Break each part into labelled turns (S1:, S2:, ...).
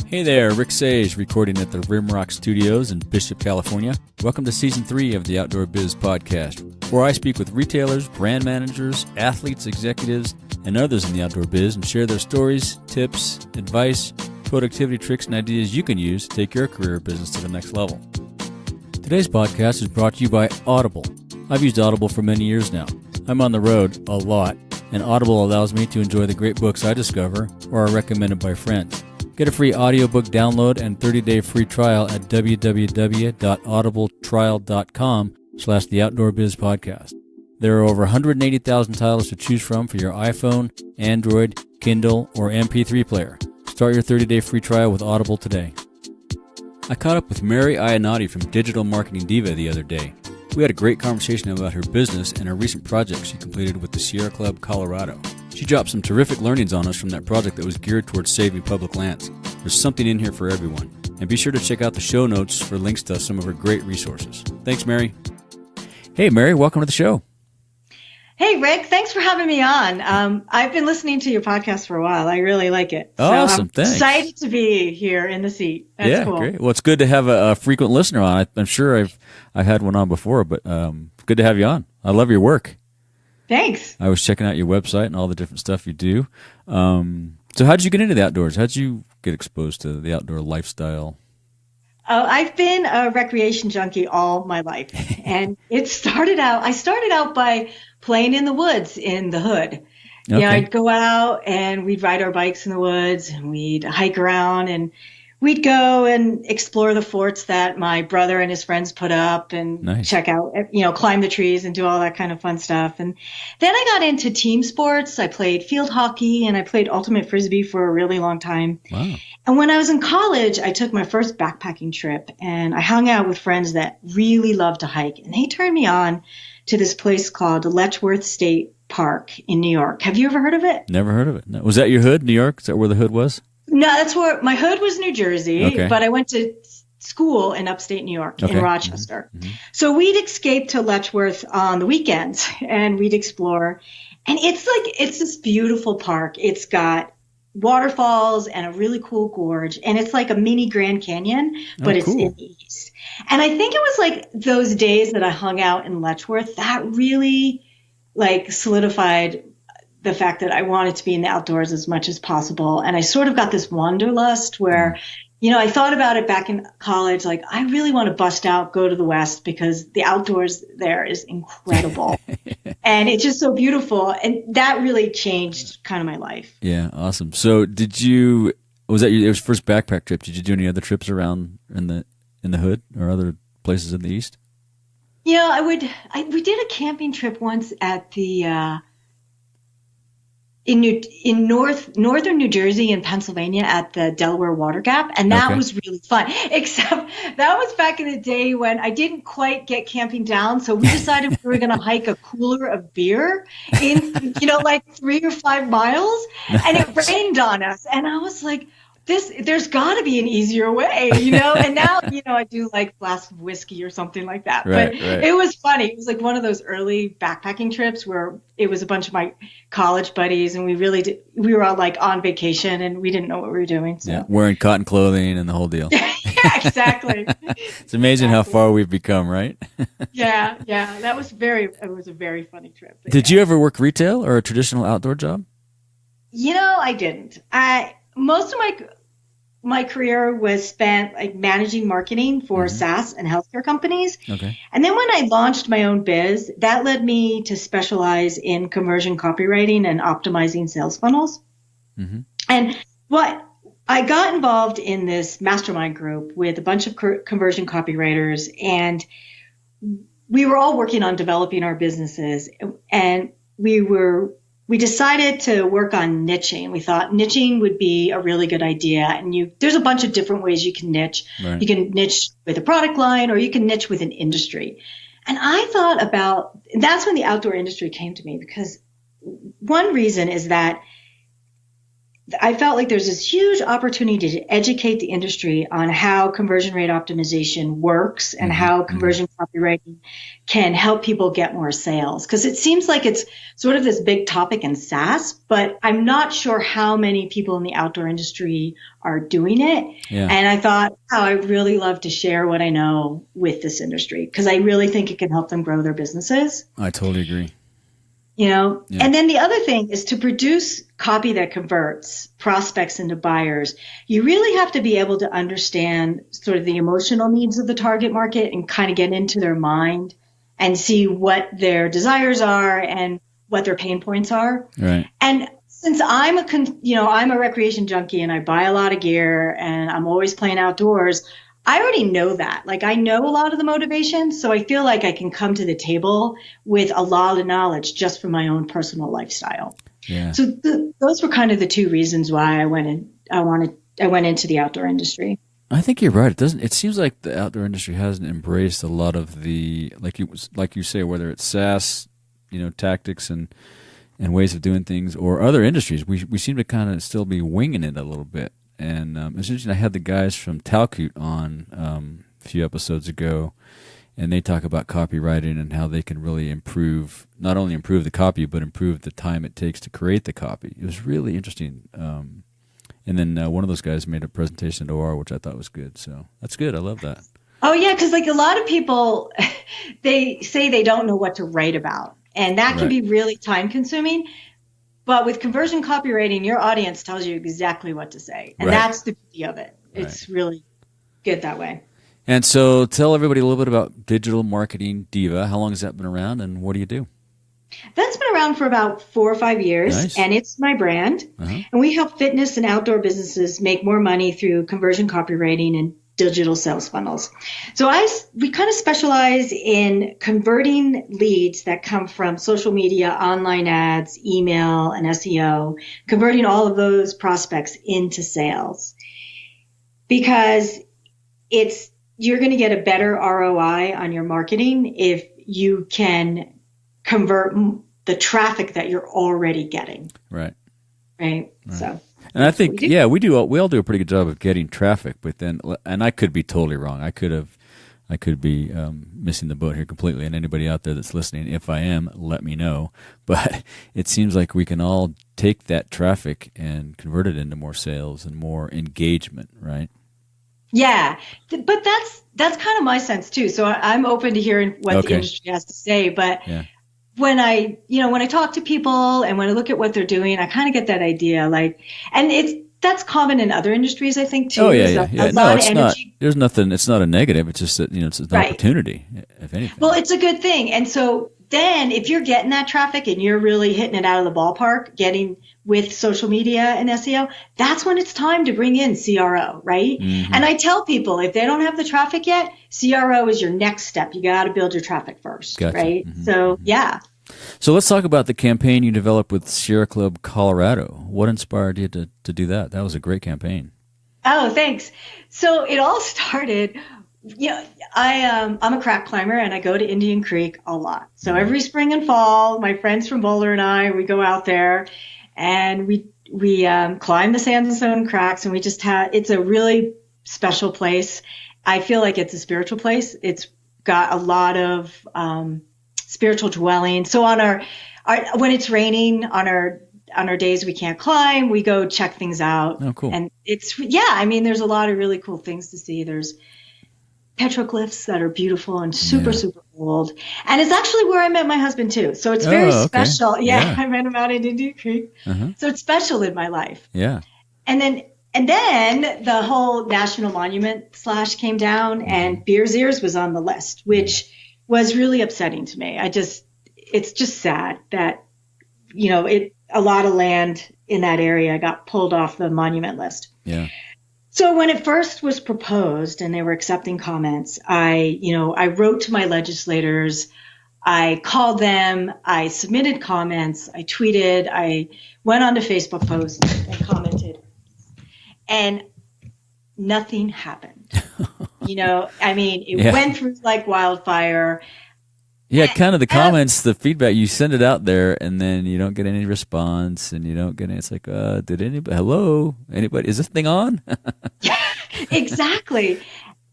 S1: Hey there, Rick Sage, recording at the Rimrock Studios in Bishop, California. Welcome to Season 3 of the Outdoor Biz Podcast, where I speak with retailers, brand managers, athletes, executives, and others in the outdoor biz and share their stories, tips, advice, productivity tricks, and ideas you can use to take your career or business to the next level. Today's podcast is brought to you by Audible. I've used Audible for many years now. I'm on the road a lot, and Audible allows me to enjoy the great books I discover or are recommended by friends. Get a free audiobook download and 30-day free trial at www.audibletrial.com/theoutdoorbizpodcast. There are over 180,000 titles to choose from for your iPhone, Android, Kindle, or MP3 player. Start your 30-day free trial with Audible today. I caught up with Mary Iannotti from Digital Marketing Deva the other day. We had a great conversation about her business and a recent project she completed with the Sierra Club, Colorado. She dropped some terrific learnings on us from that project that was geared towards saving public lands. There's something in here for everyone. And be sure to check out the show notes for links to some of her great resources. Thanks, Mary. Hey, Mary, welcome to the show.
S2: Hey, Rick, thanks for having me on. I've been listening to your podcast for a while. I really like it.
S1: Awesome,
S2: I'm
S1: thanks.
S2: Excited to be here in the seat. That's cool.
S1: Great. Well, it's good to have a frequent listener on. I'm sure I've had one on before, but good to have you on. I love your work.
S2: Thanks.
S1: I was checking out your website and all the different stuff you do. So how did you get into the outdoors? How did you get exposed to the outdoor lifestyle?
S2: I've been a recreation junkie all my life. And I started out by playing in the woods in the hood. Okay. You know, I'd go out and we'd ride our bikes in the woods and we'd hike around and we'd go and explore the forts that my brother and his friends put up and check out, climb the trees and do all that kind of fun stuff. And then I got into team sports. I played field hockey and I played ultimate Frisbee for a really long time. Wow. And when I was in college, I took my first backpacking trip and I hung out with friends that really loved to hike. And they turned me on to this place called Letchworth State Park in New York. Have you ever heard of it?
S1: Never heard of it. No. Was that your hood, New York? Is that where the hood was?
S2: No, that's where my hood was New Jersey, but I went to school in upstate New York in Rochester. Mm-hmm. So we'd escape to Letchworth on the weekends and we'd explore. And it's this beautiful park. It's got waterfalls and a really cool gorge. And it's like a mini Grand Canyon, but it's in the east. And I think it was like those days that I hung out in Letchworth that really solidified the fact that I wanted to be in the outdoors as much as possible. And I sort of got this wanderlust where, I thought about it back in college, I really want to bust out, go to the West because the outdoors there is incredible. And it's just so beautiful. And that really changed kind of my life.
S1: Yeah. Awesome. So was that your first backpack trip? Did you do any other trips around in the hood or other places in the East?
S2: Yeah, we did a camping trip once at the, in northern New Jersey and Pennsylvania at the Delaware Water Gap, and that was really fun. Except that was back in the day when I didn't quite get camping down, so we decided we were going to hike a cooler of beer in 3 or 5 miles, and it rained on us, and I was like, there's got to be an easier way, and now, I do a glass of whiskey or something like that. Right. It was funny. It was like one of those early backpacking trips where it was a bunch of my college buddies and we were all on vacation and we didn't know what we were doing. So.
S1: Yeah, wearing cotton clothing and the whole deal.
S2: Yeah, exactly.
S1: It's amazing how far we've become, right?
S2: Yeah. It was a very funny trip.
S1: Did you ever work retail or a traditional outdoor job?
S2: I didn't. Most of my career was spent managing marketing for SaaS and healthcare companies. Okay. And then when I launched my own biz, that led me to specialize in conversion copywriting and optimizing sales funnels. Mm-hmm. And I got involved in this mastermind group with a bunch of conversion copywriters, and we were all working on developing our businesses, and we decided to work on niching. We thought niching would be a really good idea. And there's a bunch of different ways you can niche. Right. You can niche with a product line or you can niche with an industry. And I thought that's when the outdoor industry came to me, because one reason is that I felt like there's this huge opportunity to educate the industry on how conversion rate optimization works and how conversion copywriting can help people get more sales. Because it seems like it's sort of this big topic in SaaS, but I'm not sure how many people in the outdoor industry are doing it. Yeah. And I thought, I'd really love to share what I know with this industry because I really think it can help them grow their businesses.
S1: I totally agree.
S2: Yeah. And then the other thing is to produce copy that converts prospects into buyers. You really have to be able to understand sort of the emotional needs of the target market and kind of get into their mind and see what their desires are and what their pain points are.
S1: Right.
S2: And since I'm a recreation junkie and I buy a lot of gear and I'm always playing outdoors, I already know that. Like I know a lot of the motivations, so I feel like I can come to the table with a lot of knowledge just from my own personal lifestyle.
S1: Yeah.
S2: So those were kind of the two reasons why I went into the outdoor industry.
S1: I think you're right. It seems like the outdoor industry hasn't embraced a lot of the like you say, whether it's SaaS, tactics and ways of doing things, or other industries. We seem to kind of still be winging it a little bit. And it's interesting, I had the guys from Talcoot on a few episodes ago, and they talk about copywriting and how they can really not only improve the copy, but improve the time it takes to create the copy. It was really interesting. And then one of those guys made a presentation at OR, which I thought was good. So that's good. I love that.
S2: Oh, yeah, because like a lot of people, they say they don't know what to write about, and that can be really time consuming. But with conversion copywriting, your audience tells you exactly what to say. And that's the beauty of it. It's really good that way.
S1: And so tell everybody a little bit about Digital Marketing Deva. How long has that been around and what do you do?
S2: That's been around for about 4 or 5 years. Nice. And it's my brand. And we help fitness and outdoor businesses make more money through conversion copywriting and digital sales funnels. So we kind of specialize in converting leads that come from social media, online ads, email, and SEO, converting all of those prospects into sales. Because you're going to get a better ROI on your marketing if you can convert the traffic that you're already getting.
S1: Right.
S2: So.
S1: And I think, we all do a pretty good job of getting traffic, but then, and I could be totally wrong. I could be missing the boat here completely. And anybody out there that's listening, if I am, let me know. But it seems like we can all take that traffic and convert it into more sales and more engagement, right?
S2: Yeah, but that's kind of my sense too. So I'm open to hearing what the industry has to say, but. Yeah. When I talk to people and when I look at what they're doing, I kind of get that idea. And that's common in other industries, I think, too.
S1: Oh, yeah. No, it's not. There's nothing. It's not a negative. It's just that, it's an opportunity, if anything.
S2: Well, it's a good thing. And so then if you're getting that traffic and you're really hitting it out of the ballpark, getting with social media and SEO, that's when it's time to bring in CRO, right? Mm-hmm. And I tell people, if they don't have the traffic yet, CRO is your next step. You got to build your traffic first, right? Mm-hmm. So, yeah.
S1: So let's talk about the campaign you developed with Sierra Club Colorado. What inspired you to do that? That was a great campaign.
S2: Oh, thanks. So it all started, I'm a crack climber and I go to Indian Creek a lot. So every spring and fall, my friends from Boulder and I, we go out there and we climb the sandstone cracks, and it's a really special place. I feel like it's a spiritual place. It's got a lot of spiritual dwelling. So on our when it's raining, on our days we can't climb, we go check things out.
S1: Oh, cool.
S2: And there's a lot of really cool things to see. There's petroglyphs that are beautiful and super old. And it's actually where I met my husband too. So it's very special. Yeah, I met him out in Indian Creek. Uh-huh. So it's special in my life.
S1: Yeah.
S2: And then the whole National Monument / came down, and Beers Ears was on the list, which was really upsetting to me. It's just sad that, a lot of land in that area got pulled off the monument list.
S1: Yeah.
S2: So when it first was proposed and they were accepting comments, I wrote to my legislators, I called them, I submitted comments, I tweeted, I went onto Facebook posts and commented, and nothing happened. It went through like wildfire.
S1: Yeah, kind of the comments, the feedback, you send it out there and then you don't get any response and you don't get any, it's like, hello, anybody, is this thing on?
S2: Exactly.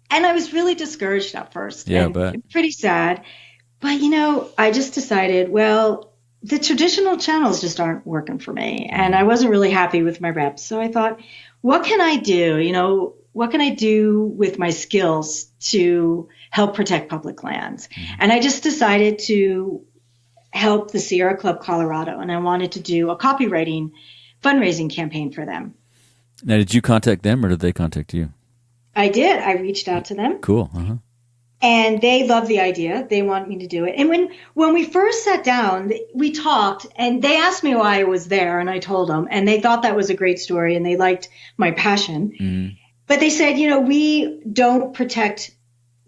S2: And I was really discouraged at first.
S1: Yeah,
S2: and pretty sad. But, I just decided, well, the traditional channels just aren't working for me. And I wasn't really happy with my reps. So I thought, what can I do? What can I do with my skills to help protect public lands? And I just decided to help the Sierra Club Colorado. And I wanted to do a copywriting fundraising campaign for them.
S1: Now, did you contact them or did they contact you?
S2: I did. I reached out to them.
S1: Cool. Uh-huh.
S2: And they loved the idea. They wanted me to do it. And when we first sat down, we talked and they asked me why I was there. And I told them. And they thought that was a great story and they liked my passion. Mm-hmm. But they said, we don't protect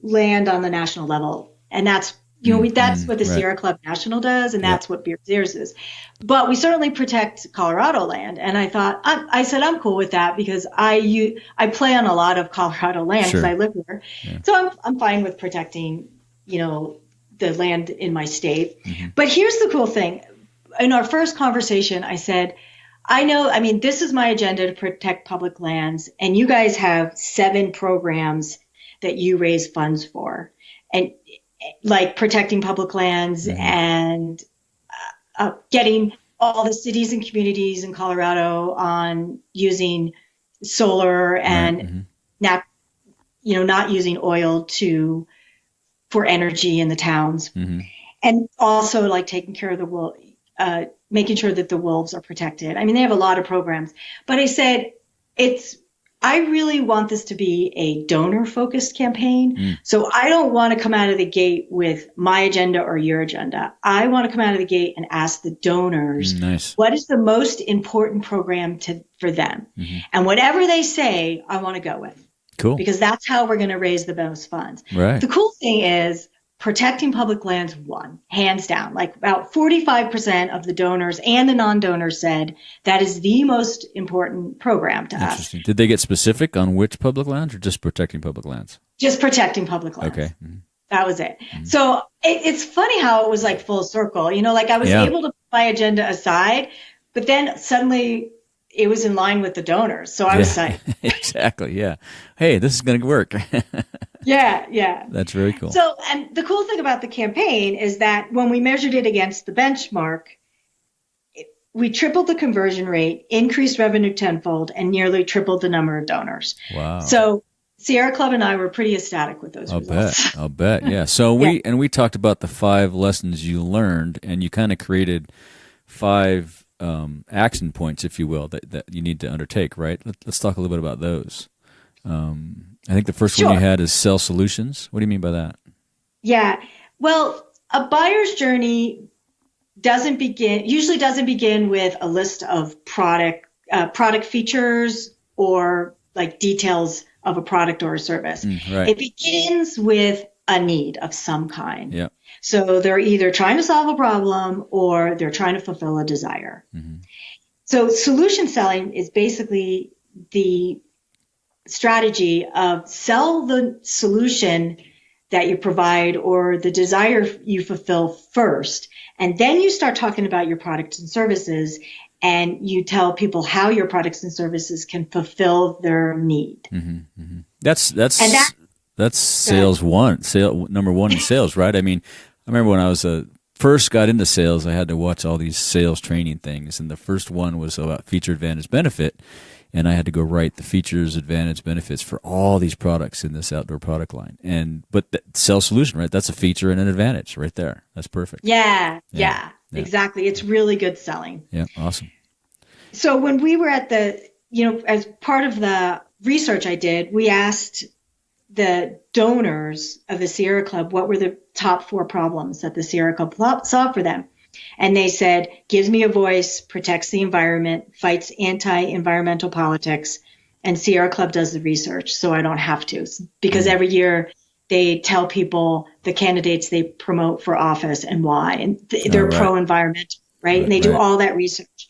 S2: land on the national level. And that's, that's what the Sierra Club National does. And that's what Beers Ears is. But we certainly protect Colorado land. And I thought, I said, I'm cool with that because I play on a lot of Colorado land because I live there. Yeah. So I'm fine with protecting, the land in my state. Mm-hmm. But here's the cool thing. In our first conversation, I said, this is my agenda to protect public lands. And you guys have 7 programs that you raise funds for. And like protecting public lands and getting all the cities and communities in Colorado on using solar and not using oil for energy in the towns. Mm-hmm. And also like taking care of the making sure that the wolves are protected. They have a lot of programs, but I said, I really want this to be a donor-focused campaign. So I don't want to come out of the gate with my agenda or your agenda. I want to come out of the gate and ask the donors, what is the most important program for them? Mm-hmm. And whatever they say, I want to go with.
S1: Cool.
S2: Because that's how we're going to raise the most funds.
S1: Right.
S2: The cool thing is protecting public lands won, hands down. Like about 45% of the donors and the non-donors said that is the most important program to us.
S1: Interesting. Did they get specific on which public lands or just protecting public lands?
S2: Just protecting public lands.
S1: Okay. Mm-hmm.
S2: That was it. Mm-hmm. So it's funny how it was like full circle. Like I was able to put my agenda aside, but then suddenly it was in line with the donors. So I was psyched.
S1: Exactly. Yeah. Hey, this is going to work.
S2: Yeah.
S1: That's very cool.
S2: So, and the cool thing about the campaign is that when we measured it against the benchmark, we tripled the conversion rate, increased revenue tenfold, and nearly tripled the number of donors.
S1: Wow.
S2: So Sierra Club and I were pretty ecstatic with those results.
S1: I'll bet. Yeah. So we talked about the 5 lessons you learned, and you kind of created 5 action points, if you will, that you need to undertake, right? Let's talk a little bit about those. I think the first one you had is sell solutions. What do you mean by that?
S2: Yeah. Well, a buyer's journey usually doesn't begin with a list of product features or like details of a product or a service.
S1: Right.
S2: It begins with a need of some kind.
S1: Yeah.
S2: So they're either trying to solve a problem or they're trying to fulfill a desire. Mm-hmm. So solution selling is basically the strategy of sell the solution that you provide or the desire you fulfill first. And then you start talking about your products and services and you tell people how your products and services can fulfill their need.
S1: Mm-hmm. Mm-hmm. That's sales number one in sales, right? I remember when I was first got into sales, I had to watch all these sales training things. And the first one was about feature, advantage, benefit. And I had to go write the features, advantage, benefits for all these products in this outdoor product line. But sell solution, right? That's a feature and an advantage right there. That's perfect.
S2: Yeah, exactly. It's really good selling.
S1: Yeah, awesome.
S2: So when we were at as part of the research I did, we asked the donors of the Sierra Club what were the top 4 problems that the Sierra Club solved for them. And they said, gives me a voice, protects the environment, fights anti-environmental politics, and Sierra Club does the research, so I don't have to. Because every year they tell people the candidates they promote for office and why, and they're pro-environmental, right? And they do all that research.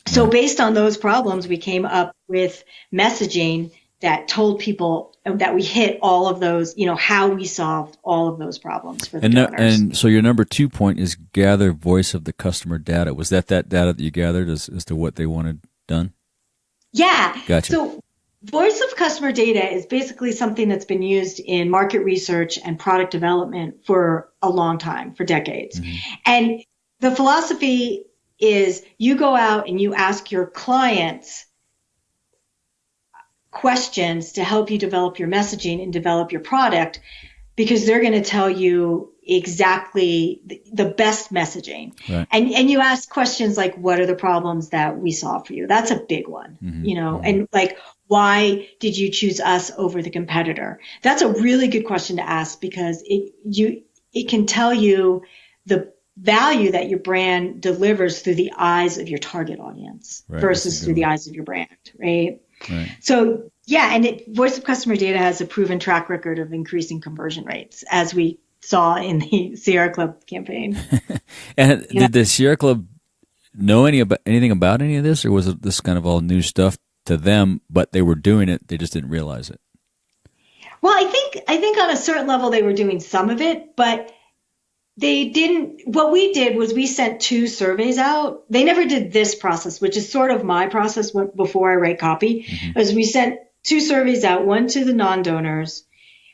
S2: So based on those problems, we came up with messaging that told people that we hit all of those, how we solved all of those problems for the donors.
S1: And so your number 2 point is gather voice of the customer data. Was that data that you gathered as to what they wanted done?
S2: Yeah.
S1: Gotcha.
S2: So voice of customer data is basically something that's been used in market research and product development for a long time, for decades. Mm-hmm. And the philosophy is you go out and you ask your clients questions to help you develop your messaging and develop your product, because they're going to tell you exactly the best messaging. Right. And you ask questions like, what are the problems that we solve for you? That's a big one, mm-hmm. And like, why did you choose us over the competitor? That's a really good question to ask, because it can tell you the value that your brand delivers through the eyes of your target audience versus through the eyes of your brand, right? Right. So, yeah, and voice of customer data has a proven track record of increasing conversion rates, as we saw in the Sierra Club campaign.
S1: And did the Sierra Club know anything about any of this, or was it this kind of all new stuff to them, but they were doing it, they just didn't realize it?
S2: Well, I think on a certain level they were doing some of it, but they didn't. What we did was we sent 2 surveys out. They never did this process, which is sort of my process before I write copy. Mm-hmm. Is we sent 2 surveys out, one to the non-donors,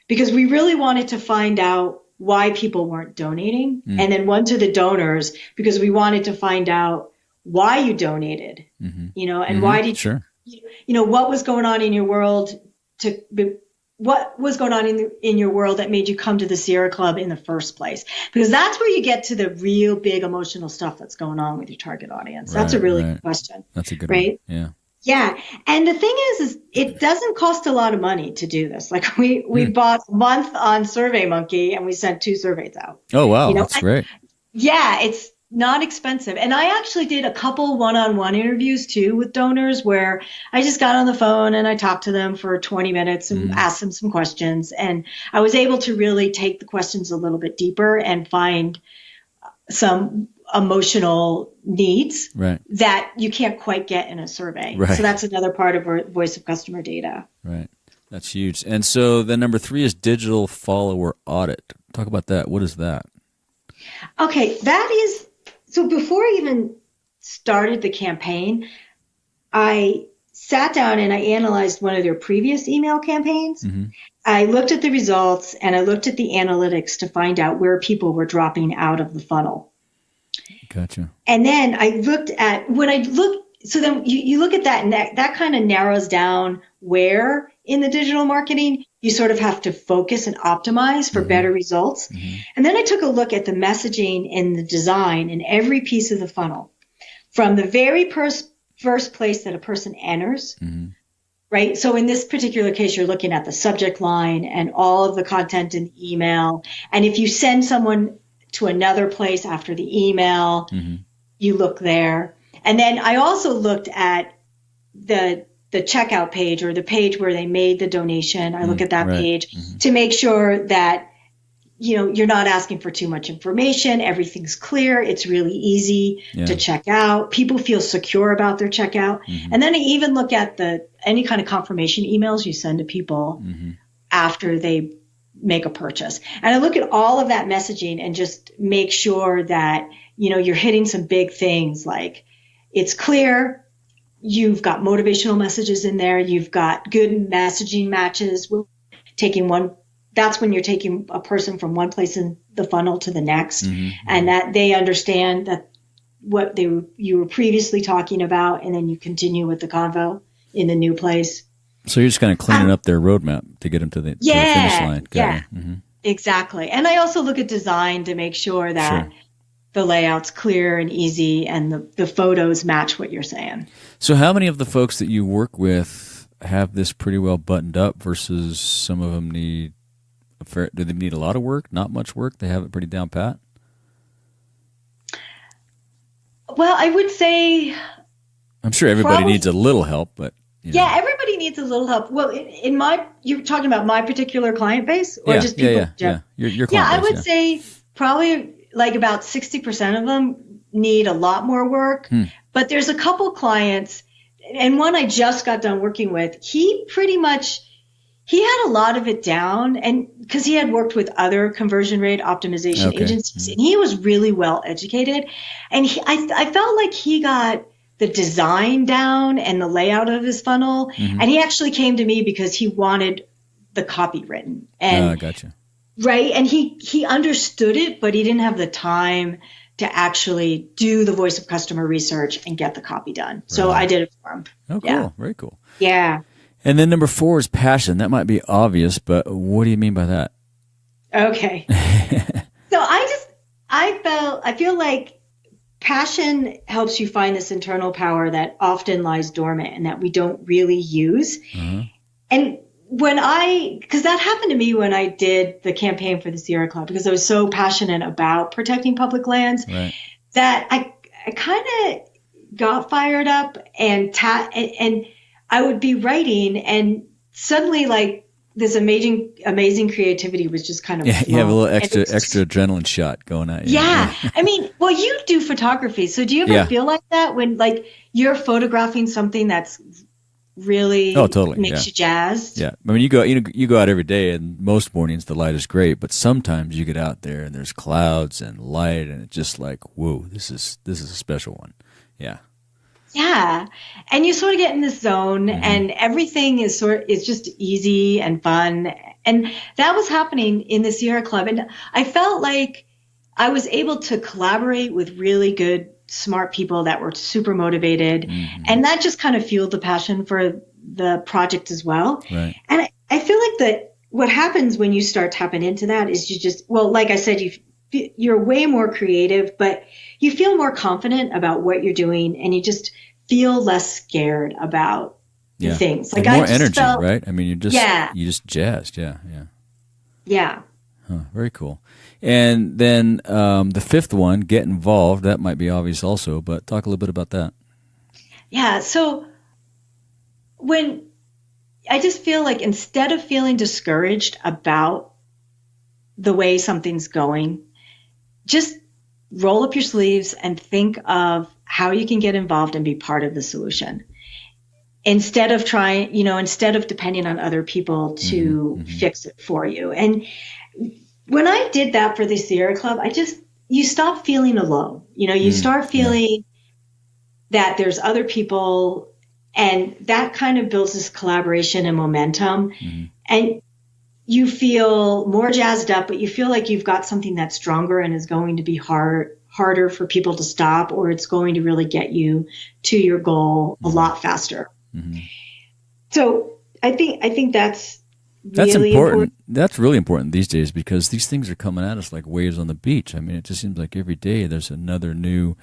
S2: because we really wanted to find out why people weren't donating, and then one to the donors, because we wanted to find out why you donated, and why did what was going on in your world what was going on in your world that made you come to the Sierra Club in the first place? Because that's where you get to the real big emotional stuff that's going on with your target audience. That's a really good question.
S1: That's a good one. Yeah.
S2: Yeah. And the thing is it doesn't cost a lot of money to do this. Like we bought a month on SurveyMonkey and we sent 2 surveys out.
S1: Oh, wow. That's great.
S2: Yeah. It's not expensive. And I actually did a couple one-on-one interviews too with donors, where I just got on the phone and I talked to them for 20 minutes and asked them some questions. And I was able to really take the questions a little bit deeper and find some emotional needs that you can't quite get in a survey. Right. So that's another part of our voice of customer data.
S1: Right. That's huge. And so then number 3 is digital follower audit. Talk about that. What is that?
S2: Okay. So before I even started the campaign, I sat down and I analyzed one of their previous email campaigns. Mm-hmm. I looked at the results and I looked at the analytics to find out where people were dropping out of the funnel.
S1: Gotcha.
S2: And then I looked at so then you look at that, and that kind of narrows down where in the digital marketing you sort of have to focus and optimize for better results. Mm-hmm. And then I took a look at the messaging and the design in every piece of the funnel, from the very first place that a person enters, right? So in this particular case, you're looking at the subject line and all of the content in the email. And if you send someone to another place after the email, you look there. And then I also looked at the checkout page, or the page where they made the donation. I look at that page to make sure that, you're not asking for too much information. Everything's clear. It's really easy to check out. People feel secure about their checkout. And then I even look at any kind of confirmation emails you send to people after they make a purchase. And I look at all of that messaging and just make sure that, you're hitting some big things, like it's clear. You've got motivational messages in there. You've got good messaging matches. That's when you're taking a person from one place in the funnel to the next, and that they understand that what you were previously talking about, and then you continue with the convo in the new place.
S1: So you're just kind of cleaning up their roadmap to get them to the finish line.
S2: Exactly. And I also look at design to make sure that the layout's clear and easy, and the photos match what you're saying.
S1: So how many of the folks that you work with have this pretty well buttoned up versus some of them do they need a lot of work, not much work? They have it pretty down pat?
S2: Well, I would say...
S1: I'm sure everybody needs a little help, but...
S2: Yeah, everybody needs a little help. Well, you're talking about my particular client base, or just people?
S1: Yeah. Your client base,
S2: I would say probably like about 60% of them need a lot more work. But there's a couple clients and one I just got done working with, he had a lot of it down, and because he had worked with other conversion rate optimization agencies, and he was really well educated. And I felt like he got the design down and the layout of his funnel. Mm-hmm. And he actually came to me because he wanted the copy written. And
S1: gotcha.
S2: Right. And he understood it, but he didn't have the time to actually do the voice of customer research and get the copy done. Right. So I did it for him.
S1: Oh, cool. Yeah. Very cool.
S2: Yeah.
S1: And then number 4 is passion. That might be obvious, but what do you mean by that?
S2: Okay. So I feel like passion helps you find this internal power that often lies dormant and that we don't really use. Mm-hmm. And because that happened to me when I did the campaign for the Sierra Club, because I was so passionate about protecting public lands, right, that I kind of got fired up and I would be writing, and suddenly like this amazing creativity was just kind of
S1: you have a little extra adrenaline shot going on.
S2: Yeah. I mean, well, you do photography, so do you ever feel like that when like you're photographing something that's really
S1: totally
S2: makes you jazzed?
S1: Yeah. I mean, you go out every day, and most mornings the light is great, but sometimes you get out there and there's clouds and light, and it's just like, whoa, this is a special one. Yeah.
S2: Yeah. And you sort of get in this zone, mm-hmm, and everything is just easy and fun. And that was happening in the Sierra Club. And I felt like I was able to collaborate with really good, smart people that were super motivated. Mm-hmm. And that just kind of fueled the passion for the project as well. Right. And I feel like that what happens when you start tapping into that is like I said, you're way more creative, but you feel more confident about what you're doing, and you just feel less scared about things.
S1: Like more energy, right? I mean, you just jazzed. Yeah. Huh, very cool. And then the 5th one, get involved. That might be obvious also, but talk a little bit about that.
S2: Yeah. So when I just feel like instead of feeling discouraged about the way something's going, just roll up your sleeves and think of how you can get involved and be part of the solution. Instead of depending on other people to mm-hmm. fix it for you. And when I did that for the Sierra Club, you stop feeling alone. You start feeling that there's other people, and that kind of builds this collaboration and momentum. Mm-hmm. And you feel more jazzed up, but you feel like you've got something that's stronger and is going to be harder for people to stop, or it's going to really get you to your goal a lot faster. Mm-hmm. So I think that's really important.
S1: That's really important these days, because these things are coming at us like waves on the beach. I mean, it just seems like every day there's another new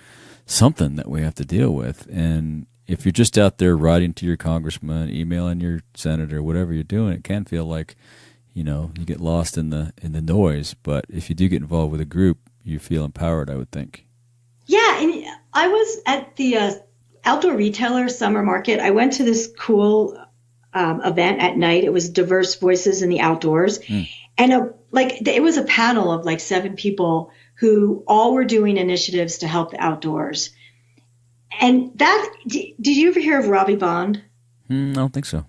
S1: something that we have to deal with. And if you're just out there writing to your congressman, emailing your senator, whatever you're doing, it can feel like, you get lost in the noise. But if you do get involved with a group, you feel empowered, I would think. Yeah,
S2: and I was at the outdoor retailer summer market. I went to this cool event at night. It was Diverse Voices in the Outdoors. Mm. And it was a panel of like 7 people who all were doing initiatives to help the outdoors. And did you ever hear of Robbie Bond?
S1: I don't think so.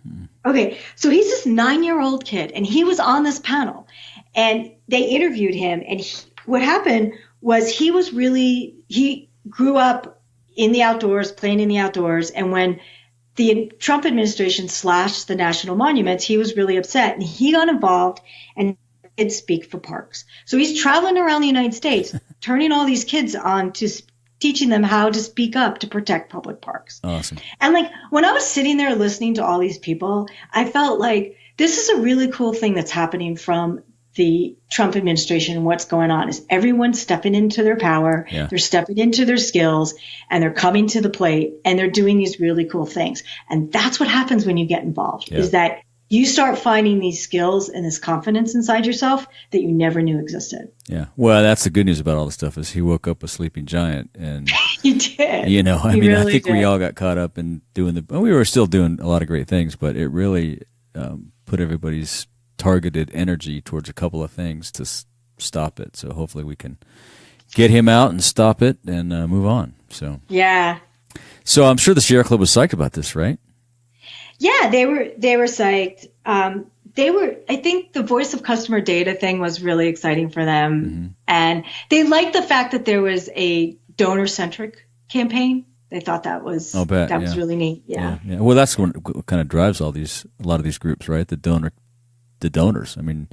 S2: Okay, so he's this 9-year-old kid, and he was on this panel, and they interviewed him. And what happened was he grew up in the outdoors, playing in the outdoors, and when the Trump administration slashed the national monuments, he was really upset, and he got involved and did speak for parks. So he's traveling around the United States, turning all these kids on to teaching them how to speak up to protect public parks.
S1: Awesome.
S2: And when I was sitting there listening to all these people, I felt like this is a really cool thing that's happening from the Trump administration. And what's going on is everyone's stepping into their power. Yeah. They're stepping into their skills, and they're coming to the plate, and they're doing these really cool things. And that's what happens when you get involved, is that you start finding these skills and this confidence inside yourself that you never knew existed.
S1: Yeah. Well, that's the good news about all this stuff, is he woke up a sleeping giant. And
S2: he did.
S1: I think we all got caught up in we were still doing a lot of great things, but it really put everybody's targeted energy towards a couple of things to stop it. So hopefully we can get him out and stop it and move on. So
S2: yeah.
S1: So I'm sure the Sierra Club was psyched about this, right?
S2: Yeah, they were psyched. I think the voice of customer data thing was really exciting for them. Mm-hmm. And they liked the fact that there was a donor-centric campaign. They thought that was was really neat. Yeah.
S1: Well, that's what kind of drives a lot of these groups, right? The donors. I mean,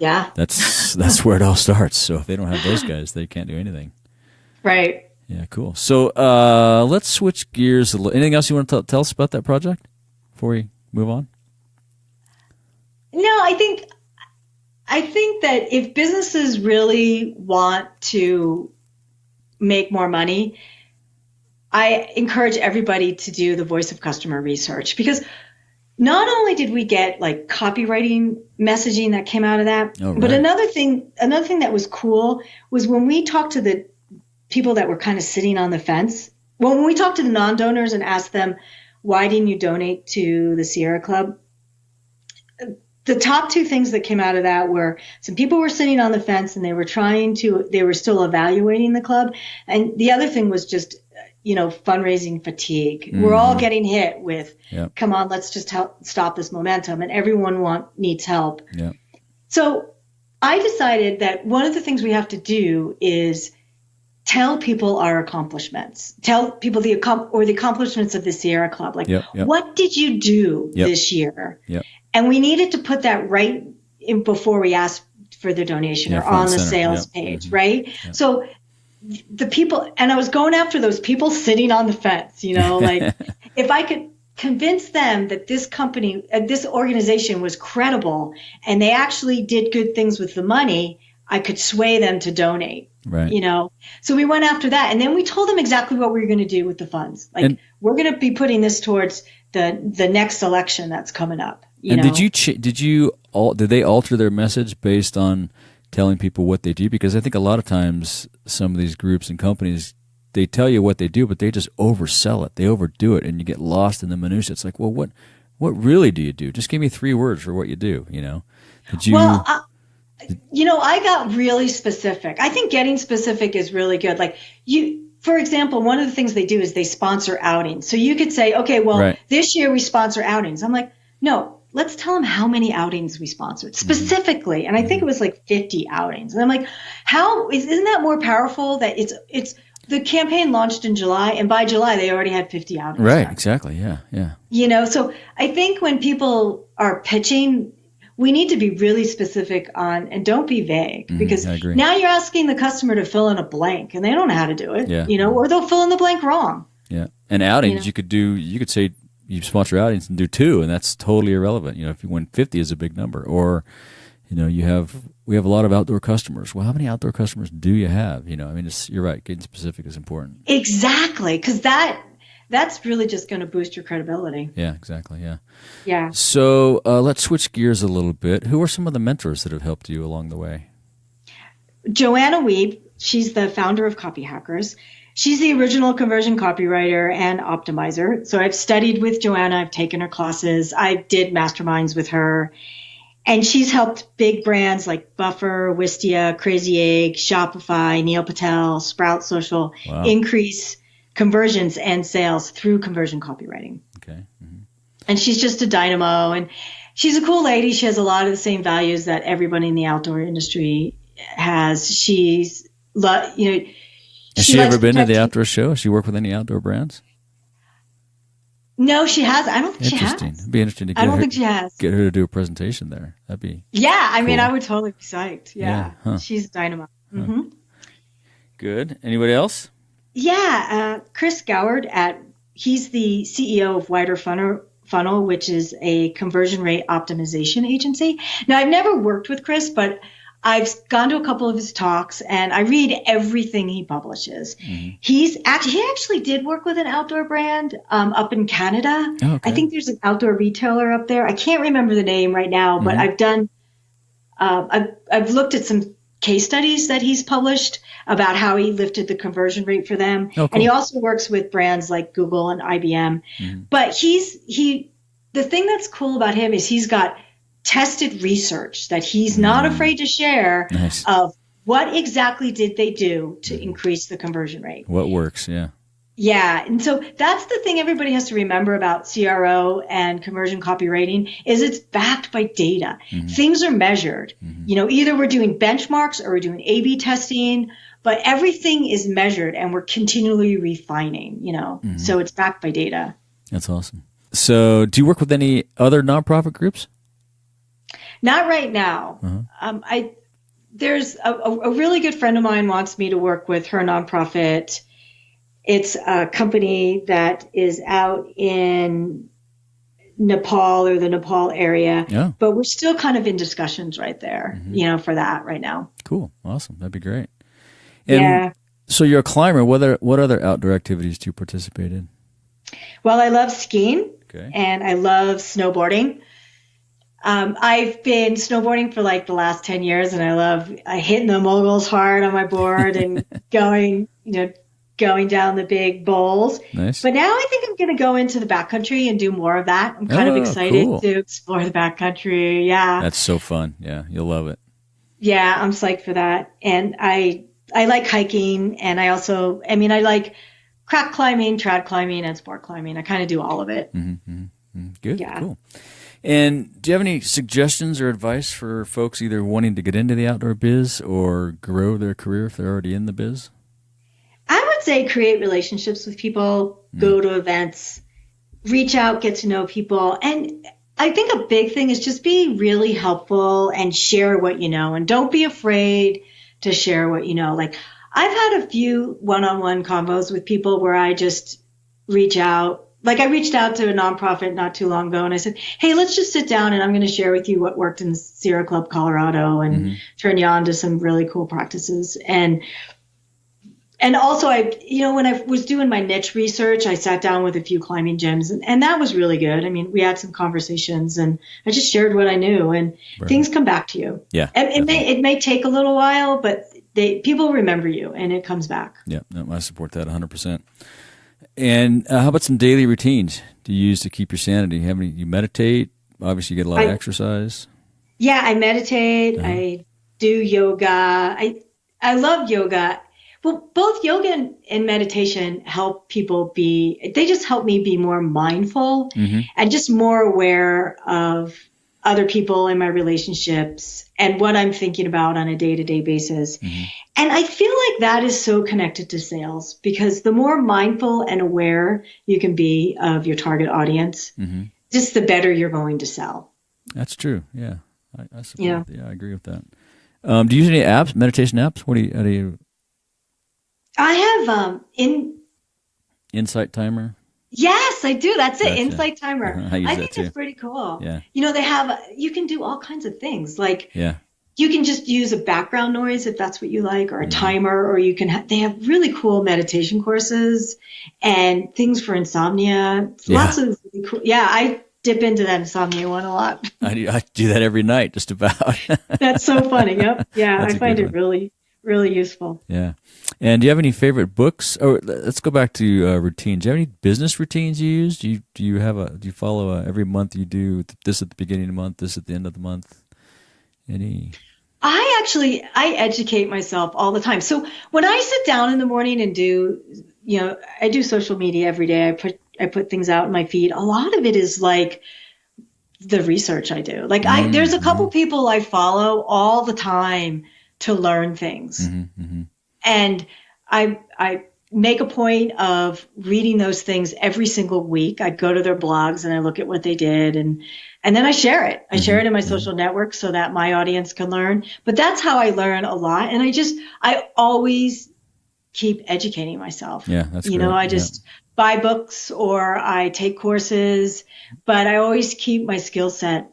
S2: yeah,
S1: that's where it all starts. So if they don't have those guys, they can't do anything.
S2: Right.
S1: Yeah, cool. So let's switch gears a little. Anything else you want to tell us about that project before we move on?
S2: No, I think that if businesses really want to make more money, I encourage everybody to do the voice of customer research, because not only did we get like copywriting messaging that came out of that, but another thing that was cool was when we talked to the people that were kind of sitting on the fence. Well, when we talked to the non-donors and asked them, why didn't you donate to the Sierra Club? The top two things that came out of that were some people were sitting on the fence and they were still evaluating the club. And the other thing was just, fundraising fatigue. Mm-hmm. We're all getting hit with, come on, let's just stop this momentum. And everyone needs help. Yep. So I decided that one of the things we have to do is tell people our accomplishments. Tell people the accomplishments of the Sierra Club. Like, what did you do this year? Yep. And we needed to put that right in before we asked for the donation or on the sales page, mm-hmm. right? Yep. So the people, and I was going after those people sitting on the fence, like if I could convince them that this company, this organization was credible and they actually did good things with the money, I could sway them to donate. Right. So we went after that, and then we told them exactly what we were going to do with the funds. Like, we're going to be putting this towards the next election that's coming up. Did they alter their message based on telling people what they do? Because I think a lot of times some of these groups and companies, they tell you what they do, but they just oversell it. They overdo it, and you get lost in the minutia. It's like, well, what really do you do? Just give me 3 words for what you do. Did you? Well, I got really specific. I think getting specific is really good. Like for example, one of the things they do is they sponsor outings. So you could say, okay, well, this year we sponsor outings. I'm like, no, let's tell them how many outings we sponsored specifically. Mm-hmm. And I think it was like 50 outings. And I'm like, isn't that more powerful that it's the campaign launched in July, and by July they already had 50 outings.
S1: Right. Done. Exactly. Yeah.
S2: So I think when people are pitching, we need to be really specific and don't be vague, because now you're asking the customer to fill in a blank and they don't know how to do it, or they'll fill in the blank wrong.
S1: Yeah. And outings, you could say you sponsor outings and do 2, and that's totally irrelevant. If you win 50 is a big number, or, we have a lot of outdoor customers. Well, how many outdoor customers do you have? You're right. Getting specific is important.
S2: Exactly. Because that's really just going to boost your credibility.
S1: Yeah, exactly. Yeah.
S2: Yeah.
S1: So let's switch gears a little bit. Who are some of the mentors that have helped you along the way?
S2: Joanna Wiebe, she's the founder of Copy Hackers. She's the original conversion copywriter and optimizer. So I've studied with Joanna. I've taken her classes. I did masterminds with her. And she's helped big brands like Buffer, Wistia, Crazy Egg, Shopify, Neil Patel, Sprout Social increase conversions and sales through conversion copywriting.
S1: Okay. Mm-hmm.
S2: And she's just a dynamo, and she's a cool lady. She has a lot of the same values that everybody in the outdoor industry has. Has she
S1: ever been to the outdoor show? Has she worked with any outdoor brands?
S2: No, she has. I don't think she has.
S1: It'd be interesting to
S2: think she has.
S1: Get her to do a presentation there. That'd be
S2: I mean, I would totally be psyched. Yeah. Huh. She's a dynamo. Mm-hmm.
S1: Huh. Good. Anybody else?
S2: Yeah, Chris Goward he's the CEO of Wider Funnel, which is a conversion rate optimization agency. Now, I've never worked with Chris, but I've gone to a couple of his talks and I read everything he publishes. Mm-hmm. He actually did work with an outdoor brand up in Canada. Oh, okay. I think there's an outdoor retailer up there. I can't remember the name right now, but I've looked at some case studies that he's published about how he lifted the conversion rate for them. Oh, cool. And he also works with brands like Google and IBM. Mm-hmm. But the thing that's cool about him is he's got tested research that he's not afraid to share of what exactly did they do to increase the conversion rate.
S1: What works, yeah.
S2: Yeah. And so that's the thing everybody has to remember about CRO and conversion copywriting is it's backed by data. Mm-hmm. Things are measured. Mm-hmm. Either we're doing benchmarks or we're doing A/B testing, but everything is measured and we're continually refining, Mm-hmm. So it's backed by data.
S1: That's awesome. So do you work with any other nonprofit groups?
S2: Not right now. Uh-huh. There's a really good friend of mine wants me to work with her nonprofit. It's a company that is out in Nepal or the Nepal area, but we're still kind of in discussions right there, mm-hmm. For that right now.
S1: Cool. Awesome. That'd be great. And so you're a climber. What other outdoor activities do you participate in?
S2: Well, I love skiing and I love snowboarding. I've been snowboarding for like the last 10 years and I love hitting the moguls hard on my board and going down the big bowls. Nice. But now I think I'm going to go into the backcountry and do more of that. I'm kind of excited to explore the backcountry. Yeah.
S1: That's so fun. Yeah. You'll love it.
S2: Yeah. I'm psyched for that. And I like hiking and I like crack climbing, trad climbing, and sport climbing. I kind of do all of it.
S1: Mm-hmm, mm-hmm. Good. Yeah. Cool. And do you have any suggestions or advice for folks either wanting to get into the outdoor biz or grow their career if they're already in the biz?
S2: I would say create relationships with people, go to events, reach out, get to know people. And I think a big thing is just be really helpful and share what you know. And don't be afraid to share what you know. Like I've had a few one-on-one combos with people where I just reach out. Like I reached out to a nonprofit not too long ago and I said, hey, let's just sit down and I'm going to share with you what worked in Sierra Club, Colorado and turn you on to some really cool practices. And also when I was doing my niche research, I sat down with a few climbing gyms and that was really good. I mean, we had some conversations and I just shared what I knew and things come back to you.
S1: Yeah.
S2: And it may take a little while, but people remember you and it comes back.
S1: Yeah. No, I support that 100%. And how about some daily routines do you use to keep your sanity? You meditate? Obviously, you get a lot of exercise.
S2: Yeah, I meditate. I do yoga. I love yoga. Well, both yoga and meditation help people they just help me be more mindful and just more aware of other people in my relationships and what I'm thinking about on a day-to-day basis. Mm-hmm. And I feel like that is so connected to sales because the more mindful and aware you can be of your target audience, just the better you're going to sell.
S1: That's true. Yeah. I support that. Yeah, I agree with that. Do you use any apps, meditation apps? How do you?
S2: I have
S1: Insight Timer.
S2: Yes, I do. That's it.
S1: Gotcha.
S2: Insight Timer. I think that's pretty cool.
S1: Yeah.
S2: You can do all kinds of things. Like you can just use a background noise if that's what you like, or a timer, or they have really cool meditation courses and things for insomnia. Lots of really cool. Yeah, I dip into that insomnia one a lot.
S1: I do that every night, just about.
S2: That's so funny. Yep. Yeah, I find it really, really useful.
S1: Yeah. And do you have any favorite books? Oh, let's go back to routines. Do you have any business routines you use? Do you follow every month you do this at the beginning of the month, this at the end of the month?
S2: I educate myself all the time. So when I sit down in the morning and I do social media every day. I put things out in my feed. A lot of it is like the research I do. Like there's a couple people I follow all the time to learn things. And I make a point of reading those things every single week. I go to their blogs and I look at what they did and then I share it. I share it in my social network so that my audience can learn. But that's how I learn a lot. And I always keep educating myself.
S1: Yeah, that's great.
S2: I just buy books or I take courses, but I always keep my skill set,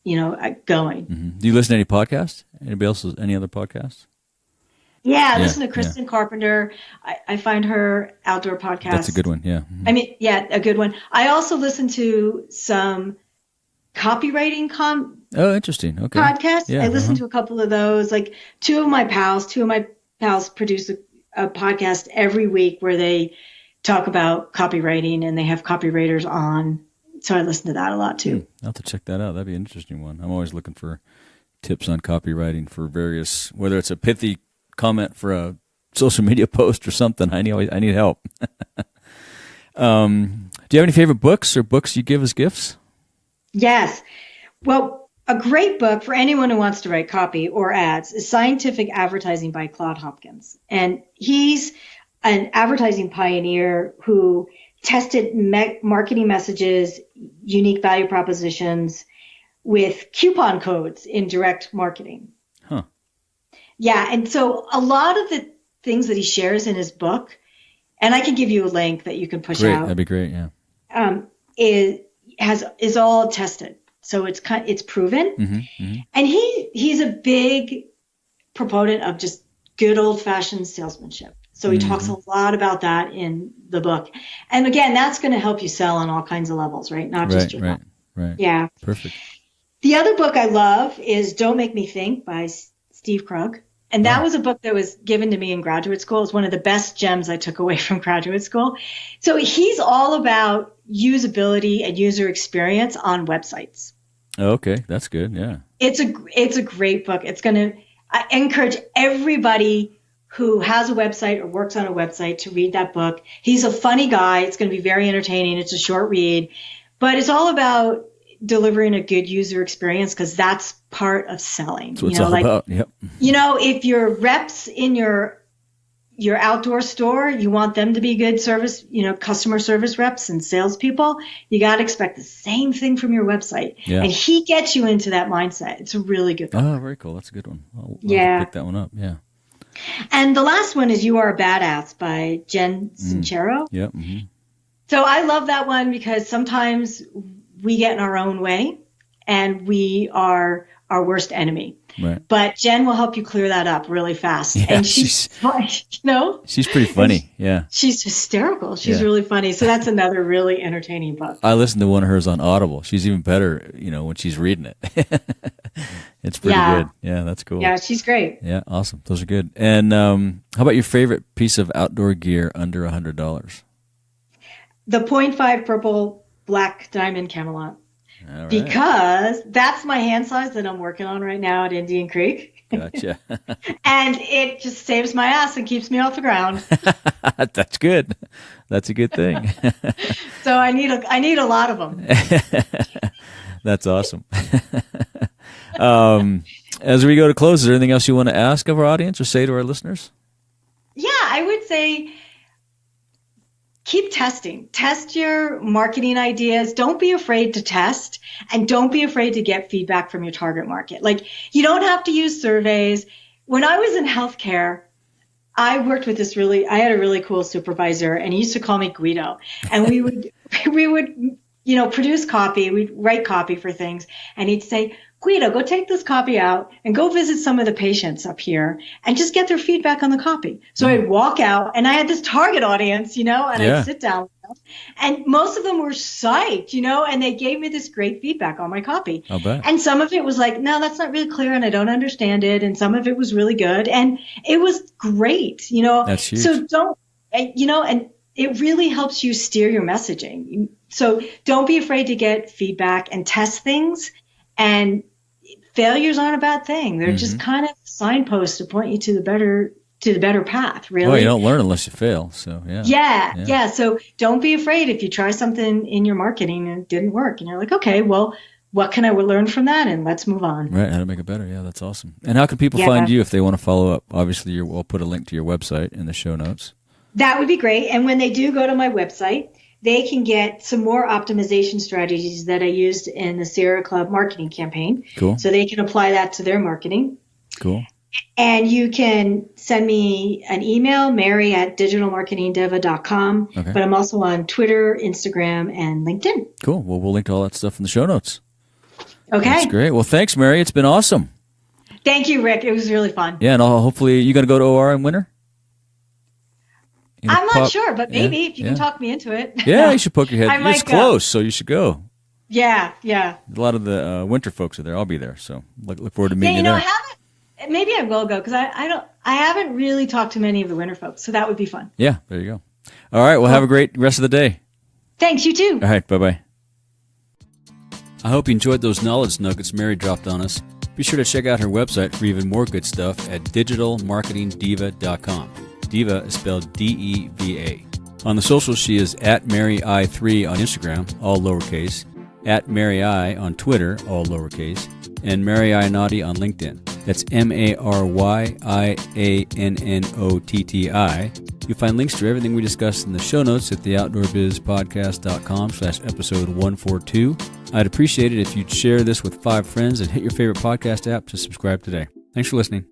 S2: going.
S1: Do you listen to any podcasts? Any other podcasts?
S2: Yeah, I listen to Kristen Carpenter. I find her outdoor podcast.
S1: That's a good one, yeah.
S2: A good one. I also listen to some copywriting
S1: interesting. Okay.
S2: podcasts. Yeah, I listen to a couple of those. Like two of my pals produce a podcast every week where they talk about copywriting and they have copywriters on. So I listen to that a lot too.
S1: I'll have to check that out. That'd be an interesting one. I'm always looking for tips on copywriting for various, whether it's a pithy comment for a social media post or something. I need help. Do you have any favorite books or books you give as gifts?
S2: Yes. Well, a great book for anyone who wants to write copy or ads is Scientific Advertising by Claude Hopkins. And he's an advertising pioneer who tested marketing messages, unique value propositions with coupon codes in direct marketing.
S1: Huh.
S2: Yeah. And so a lot of the things that he shares in his book, and I can give you a link that you can push out.
S1: That'd be great. Yeah.
S2: Is all tested. So it's proven. And he's a big proponent of just good old fashioned salesmanship. So he talks a lot about that in the book. And again, that's going to help you sell on all kinds of levels, right? Not just your
S1: Right.
S2: Yeah.
S1: Perfect.
S2: The other book I love is Don't Make Me Think by Steve Krug. And that was a book that was given to me in graduate school. It's one of the best gems I took away from graduate school. So he's all about usability and user experience on websites.
S1: Okay, that's good. Yeah.
S2: It's a great book. I encourage everybody who has a website or works on a website to read that book. He's a funny guy. It's going to be very entertaining. It's a short read, but it's all about delivering a good user experience because that's part of selling.
S1: That's what it's all about. Yep.
S2: If your reps in your outdoor store, you want them to be good service, customer service reps and salespeople, you got to expect the same thing from your website.
S1: Yeah.
S2: And he gets you into that mindset. It's a really good book.
S1: Oh, very cool. That's a good one. I'll pick that one up. Yeah.
S2: And the last one is You Are a Badass by Jen Sincero.
S1: Yep. Mm-hmm.
S2: So I love that one because sometimes we get in our own way and we are our worst enemy.
S1: Right.
S2: But Jen will help you clear that up really fast.
S1: Yeah,
S2: and she's
S1: pretty funny. Yeah.
S2: She's hysterical. She's really funny. So that's another really entertaining book.
S1: I listened to one of hers on Audible. She's even better, when she's reading it. It's pretty good. Yeah, that's cool.
S2: Yeah, she's great.
S1: Yeah, awesome. Those are good. And how about your favorite piece of outdoor gear under $100?
S2: The 0.5 purple black diamond Camelot.
S1: All right.
S2: Because that's my hand size that I'm working on right now at Indian Creek.
S1: Gotcha.
S2: And it just saves my ass and keeps me off the ground.
S1: That's good. That's a good thing.
S2: So I need a lot of them.
S1: That's awesome. As we go to close, is there anything else you want to ask of our audience or say to our listeners?
S2: Yeah, I would say keep testing. Test your marketing ideas. Don't be afraid to test, and don't be afraid to get feedback from your target market. Like, you don't have to use surveys. When I was in healthcare, I worked with I had a really cool supervisor, and he used to call me Guido. And we would produce copy. We'd write copy for things. And he'd say, Guido, go take this copy out and go visit some of the patients up here and just get their feedback on the copy. So I'd walk out and I had this target audience, and I'd sit down with them. And most of them were psyched, and they gave me this great feedback on my copy.
S1: I'll bet.
S2: And some of it was like, no, that's not really clear and I don't understand it. And some of it was really good. And it was great,
S1: That's huge.
S2: So don't, and it really helps you steer your messaging. So don't be afraid to get feedback and test things. And failures aren't a bad thing. They're just kind of signposts to point you to the better path, really.
S1: Well, you don't learn unless you fail. So, yeah.
S2: Yeah. So don't be afraid if you try something in your marketing and it didn't work. And you're like, okay, well, what can I learn from that? And let's move on.
S1: Right. How to make it better. Yeah, that's awesome. And how can people find you if they want to follow up? Obviously, we'll put a link to your website in the show notes. That
S2: would be great. And when they do go to my website, they can get some more optimization strategies that I used in the Sierra Club marketing campaign.
S1: Cool.
S2: So they can apply that to their marketing.
S1: Cool.
S2: And you can send me an email, mary@digitalmarketingdeva.com.
S1: Okay.
S2: But I'm also on Twitter, Instagram, and LinkedIn.
S1: Cool. Well, we'll link to all that stuff in the show notes.
S2: Okay.
S1: That's great. Well, thanks, Mary. It's been awesome.
S2: Thank you, Rick. It was really fun.
S1: Yeah, and hopefully you're going to go to OR in winter?
S2: I'm not sure, but maybe if you can talk me into it.
S1: Yeah, you should poke your head. It's close, so you should go.
S2: Yeah.
S1: A lot of the winter folks are there. I'll be there, so look forward to meeting you there.
S2: Maybe I will go because I haven't really talked to many of the winter folks, so that would be fun.
S1: Yeah, there you go. All right, well, have a great rest of the day.
S2: Thanks, you too.
S1: All right, bye-bye. I hope you enjoyed those knowledge nuggets Mary dropped on us. Be sure to check out her website for even more good stuff at digitalmarketingdeva.com. Deva is spelled D-E-V-A. On the socials, she is at Mary I3 on Instagram, all lowercase, at Mary I on Twitter, all lowercase, and Mary Iannotti on LinkedIn. That's MaryIannotti. You'll find links to everything we discussed in the show notes at theoutdoorbizpodcast.com/episode 142. I'd appreciate it if you'd share this with 5 friends and hit your favorite podcast app to subscribe today. Thanks for listening.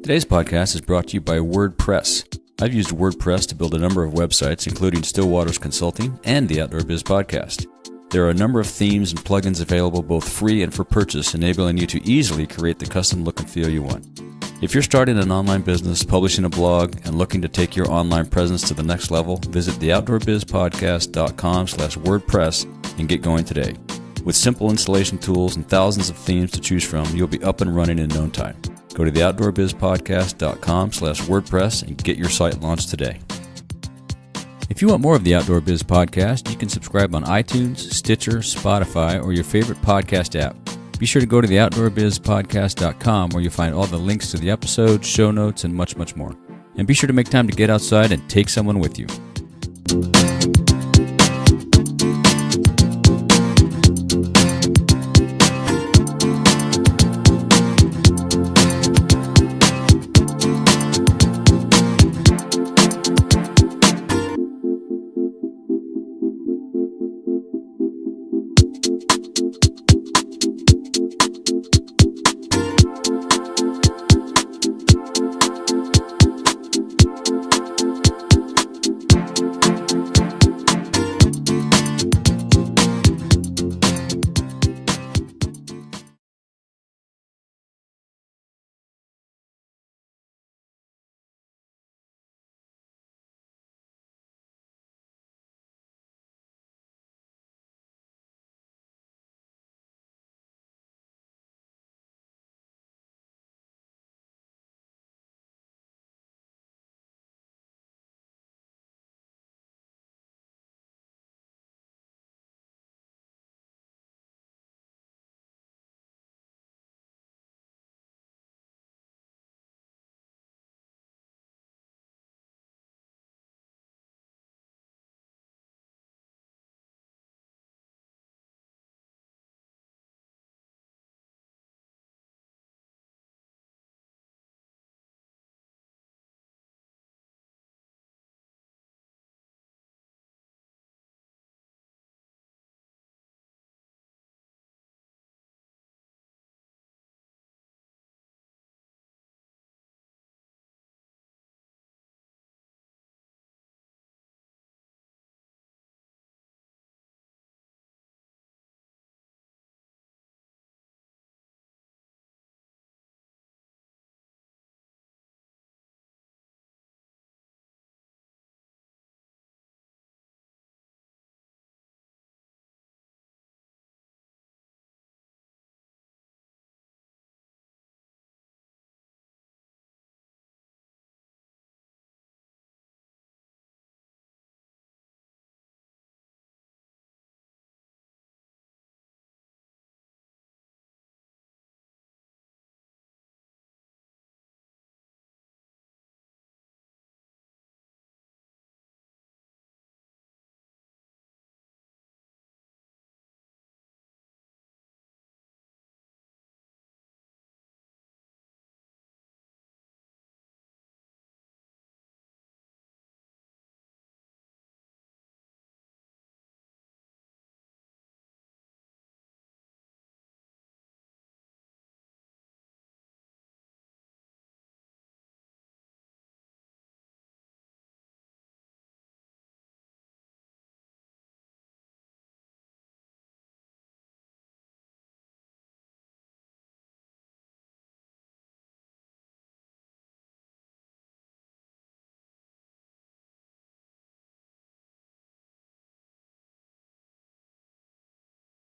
S1: Today's podcast is brought to you by WordPress. I've used WordPress to build a number of websites, including Stillwater's Consulting and the Outdoor Biz Podcast. There are a number of themes and plugins available both free and for purchase, enabling you to easily create the custom look and feel you want. If you're starting an online business, publishing a blog, and looking to take your online presence to the next level, visit theoutdoorbizpodcast.com/WordPress and get going today. With simple installation tools and thousands of themes to choose from, you'll be up and running in no time. Go to theoutdoorbizpodcast.com/WordPress and get your site launched today. If you want more of the Outdoor Biz Podcast, you can subscribe on iTunes, Stitcher, Spotify, or your favorite podcast app. Be sure to go to theoutdoorbizpodcast.com where you'll find all the links to the episodes, show notes, and much, much more. And be sure to make time to get outside and take someone with you.